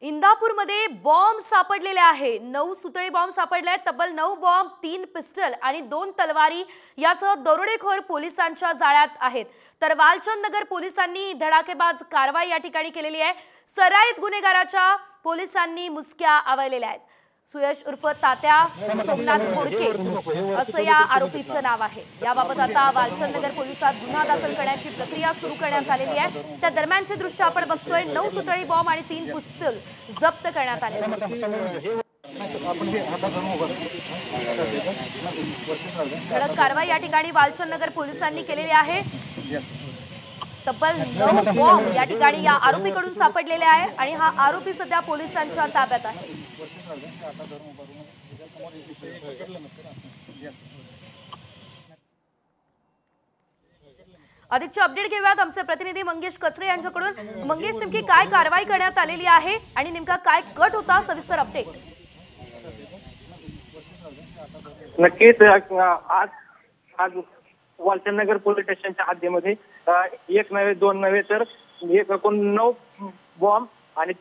इंदापूरमध्ये bomb सापडलेले आहे। 9 सुतळी bomb सापडले आहेत। तब्बल 9 बॉम्ब, 3 पिस्टल आणि 2 तलवारी यासह दरोडेखोर पोलिसांच्या जाळ्यात आहेत। तर वालचंद नगर पोलिसांनी धडाकेबाज कारवाई या ठिकाणी केलेली आहे। सराईत गुन्हेगाराच्या पोलिसांनी मुसक्या आवळलेल्या आहेत। सुयश उर्फ तात्या सोमनाथ खोडके असं या आरोपीचं नाव आहे। याबाबत आता वालचंद नगर पोलिसात गुन्हा दाखल करण्याची प्रक्रिया सुरू करण्यात आलेली आहे। त्या दरम्यानचे दृश्य आपण बघतोय। 9 सुतळी बॉम्ब आणि 3 पिस्तूल जप्त करण्यात आले। धडक कारवाई या ठिकाणी वालचंद नगर पोलिसांनी केलेली आहे। तब्बल 9 बॉम्ब या ठिकाणी या आरोपीकडून सापडलेले आहे आणि हा आरोपी सध्या पोलिसांच्या ताब्यात आहे। अधिकचे अपडेट घेऊयात आमचे प्रतिनिधी मंगेश कचरे यांच्याकडून। मंगेश, नेमकी काय कारवाई करण्यात आलेली आहे आणि नेमका काय कट होता, सविस्तर अपडेट। नक्कीच आज वालचंद नगर पोलीस स्टेशनच्या हद्दीमध्ये एक नव्हे दोन नव्हे तर एकूण 9 बॉम्ब आणि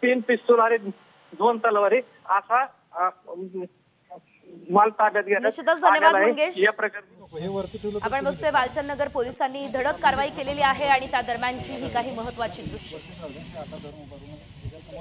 3 पिस्तूल आणि 2 तलवारी असा माल ताब्यात घेण्यात निश्चितच धन्यवाद मंगेश। या प्रकारे आपण बघतोय वालचंद नगर पोलिसांनी धडक कारवाई केलेली आहे आणि त्या दरम्यानची ही काही महत्त्वाची दृश्य।